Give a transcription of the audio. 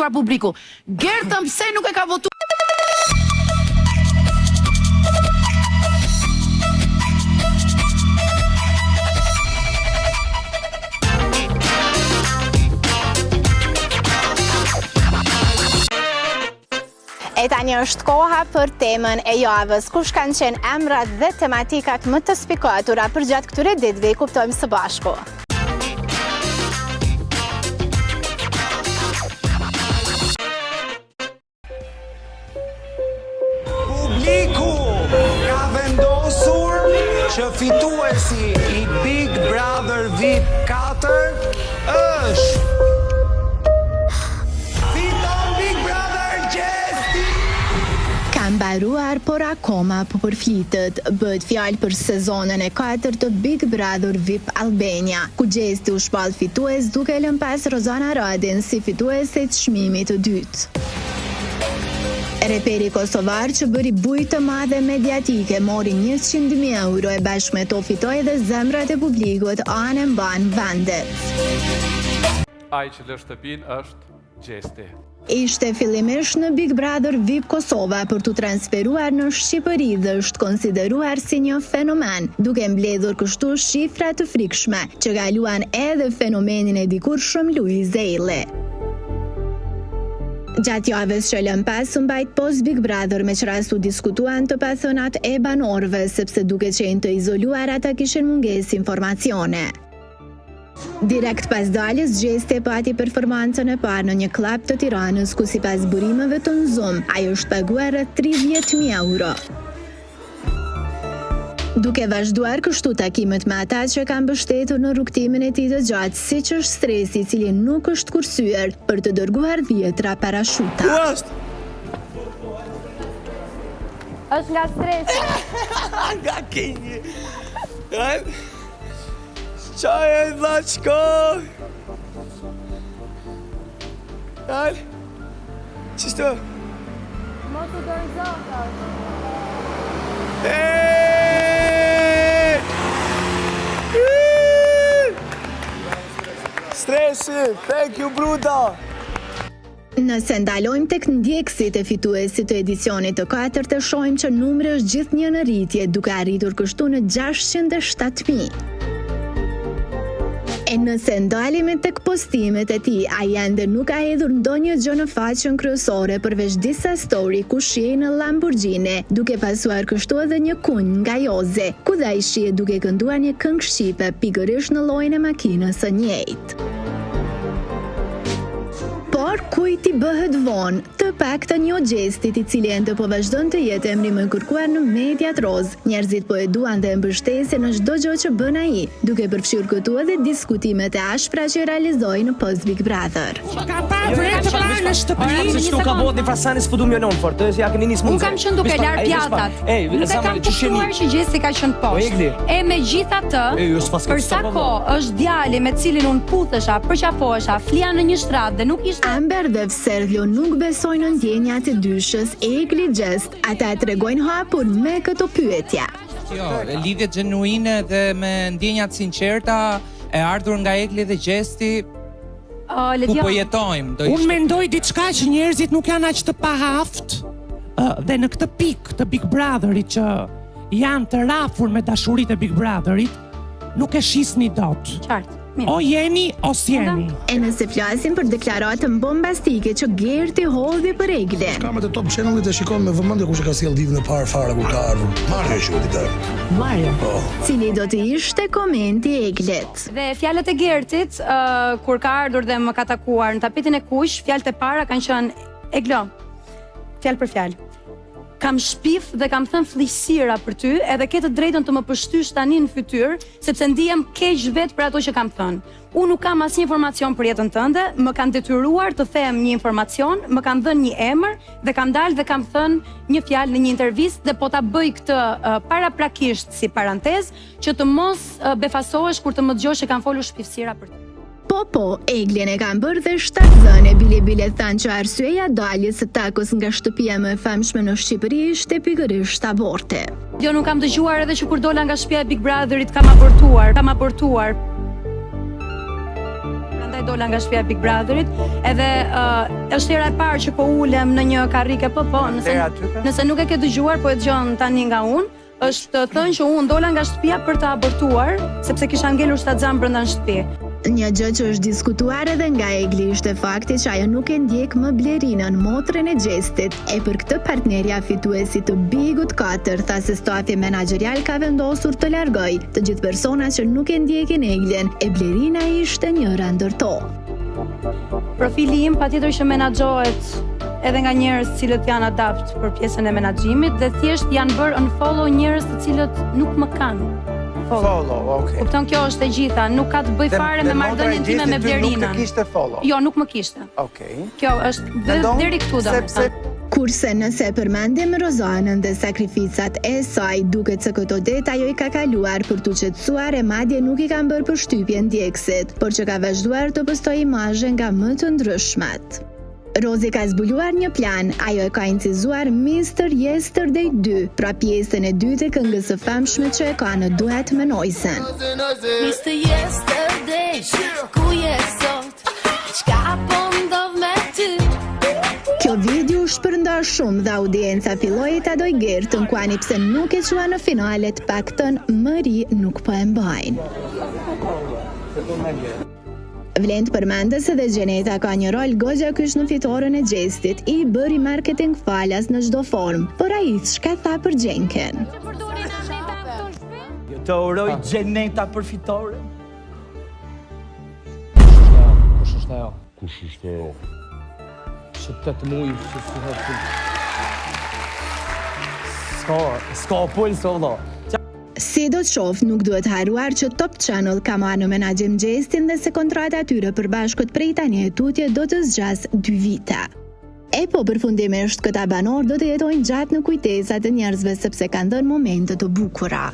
votuar publiku. Gertën pse nuk e ka votuar? E tani është koha për temën e javës, kush kanë qenë emrat dhe tematikat më të spikuara përgjatë këtyre ditëve, i kuptojmë së bashku. Publiku ka vendosur që fituesi i Big Brother VIP 4 është Mbaruar, por akoma po përflitet. Bëhet fjalë për sezonën e 4 të Big Brother VIP Albania, ku Gjesti u shpall fitues duke lënë pas Rozana Radin si fituese të çmimit të dytë. Reperi kosovar që bëri bujë të madhe mediatike mori 100.000 euro e bashkë me to fitoi edhe zemrat e publikut anë mban vendet. Ai që lë shtëpinë është Gjesti. Ishte fillimisht në Big Brother VIP Kosova për të transferuar në Shqipëri dhe është konsideruar si një fenomen, duke mbledhur kështu shifra të frikshme që kaluan edhe fenomenin e dikurshëm Luiz Eili. Gjatë javës që lëm pas u mbajt post Big Brother me që u diskutuan të pathënat e banorëve, sepse duke qenë të izoluar ata kishin mungesë informacione. Direkt pas daljes, Gjesti pati performancën e parë në një klub të Tiranës, ku sipas burimeve të Nzum, ai është paguar rreth 30.000 euro. Duke vazhduar kështu takimet me ata që kanë mbështetur në rrugtimin e tij të gjatë, siç është stresi i cili nuk është kursyer për të dërguar dhjetra parashuta. Është nga stresi. Nga kinji. Qaj e dha qko. Dal. Qishtu? Mos u dorëzota. Stresi, thank you bruda. Nëse ndalojmë tek ndjekësit e fituesit të edicionit të 4 të shohim që numri është gjithnjë në rritje, duke arritur kështu në 607.000. E nëse ndalemi tek postimet e tij, ai ende nuk ka hedhur ndonjë gjë në faqen kryesore përveç disa story ku shihej në Lamborghini, duke pasuar kështu edhe një kunj nga Joze, ku dhe ai shihet duke kënduar një këngë shqipe pikërisht në llojin e makinës së njëjtë. Por kujt i bëhet vonë, të paktën jo Gjestit, i cili ende po vazhdon të jetë emri më kërkuar në mediat roz. Njerëzit po e duan dhe e mbështesin në çdo gjë që bën ai, duke përfshirë këtu edhe diskutimet e ashpra që realizoi në post Big Brother. Ka parë të parë në shtëpi. Se shtu ka bot një frasani s'pu milionë fort, të ja keni nisë mundë. Unë kam qenë duke larë pjatat. Nuk e kam kuptuar që Gjesti ka qenë poshtë. E megjithatë, për sa kohë është djali me cilin unë puthesha, përqafohesha, flija në një shtrat dhe nuk ishte Amber dhe Sergio nuk besojnë në ndjenjat e dyshës Egli Gjest, ata tregojnë hapur me këto pyetje. Jo, lidhje genuine dhe me ndjenjat sinqerta e ardhur nga Egli dhe Gjesti, ku po jetojmë. Unë mendoj diçka që njerëzit nuk janë aq të pahaft, dhe në këtë pikë të Big Brotherit që janë të rafur me dashuritë e Big Brotherit, nuk e shisni dot. Qartë. O jeni, o s'jeni. E nëse flasim për deklaratën bombastike që Gerti hodhi për Eglin. Kamerët e Top Channel-it e shikon me vëmendje kush e ka sjell divën e parë fare kur ka ardhur. Mario quhet atë. Mario. Cili do të ishte komenti i Eglit. Dhe fjalët e Gertit, kur ka ardhur dhe më ka takuar në tapetin e kuq, fjalët e para kanë qenë Eglo. Fjalë për fjalë. Kam shpif dhe kam thënë flisira për ty, edhe ke të drejtën të më përshtysh tani në fytyrë, sepse ndihem keq vetë për ato që kam thënë. Unë nuk kam asnjë informacion për jetën tënde, më kanë detyruar të them një informacion, më kanë dhënë një emër dhe kam dalë dhe kam thënë një fjalë në një intervistë dhe po ta bëj këtë paraprakisht si parantezë që të mos befasohesh kur të më dëgjosh që kam folur shpifsira për ty. Po, Eglin e kanë bërë dhe shtatzënë bile thanë që arsyeja daljes së takos nga shtëpia më e famshme në Shqipëri ishte pikërisht aborti. Jo, nuk kam dëgjuar edhe që kur dola nga shtëpia e Big Brotherit kam abortuar. Prandaj dola nga shtëpia e Big Brotherit, edhe është hera e parë që po ulem në një karrike, po, nëse nuk e ke dëgjuar, po e dëgjon tani nga unë, është thënë që unë dola nga shtëpia për të abortuar, sepse kisha ngelur shtatzan brenda në shtëpi. Një gjë që është diskutuar edhe nga Egli ishte fakti që ajo nuk e ndjek më Blerinën, motrën e Gjestit, e për këtë partnerja fituesi të Bigut 4 tha se stafi menaxherial ka vendosur të largoj të gjithë personat që nuk e ndjekin Eglin, e Blerina ishte njëra ndër to. Profili im patjetër që menaxhohet edhe nga njerëz të cilët janë adapt për pjesën e menaxhimit dhe thjesht janë bërë unfollow njerëz të cilët nuk më kanë. Follow, okay. Kupton, kjo është e gjitha, nuk ka të bëj fare me marrëdhënien time me Blerinën. Nuk të kishte follow. Jo, nuk më kishte. Okej. Kjo është deri këtu domethënë. Kurse nëse përmendim Rozanën dhe sakrificat e saj, duket se këto det ajo i ka kaluar për t'u qetësuar e madje nuk i kanë bërë përshtypje ndjekësit, por që ka vazhduar të postojë imazhe nga më të ndryshmet. Rozi ka zbuluar një plan, ajo e ka incizuar Mr. Yesterday 2, pra pjesën e dytë e këngës së famshme që e ka në duet me Noizen. Mr. Yesterday, ku je sot? Çka po ndodh me ty? Kjo video shpërnda shumë dhe audienca filloi ta doj Gertën, kuani pse nuk e qua në finale të paktën mëri nuk po e mbajnë. Vlen të përmendes edhe Gjeneta ka një rol goxha kyç në fitoren e Gjestit, i bëri marketing falas në çdo formë, por ai çka tha për Gjenken? Jo të uroj Gjeneta për fitoren. Kush është ajo? Që 8 muaj që si S'ka puls valla. Si do të qoftë, nuk duhet haruar që Top Channel ka marrë në menaxhim Gjestin dhe se kontrata e tyre përbashkët prej tani e tutje do të zgjas 2 vite. E po përfundimisht këta banor do të jetojnë gjatë në kujtesat e njerëzve sepse kanë dhënë momente të bukura.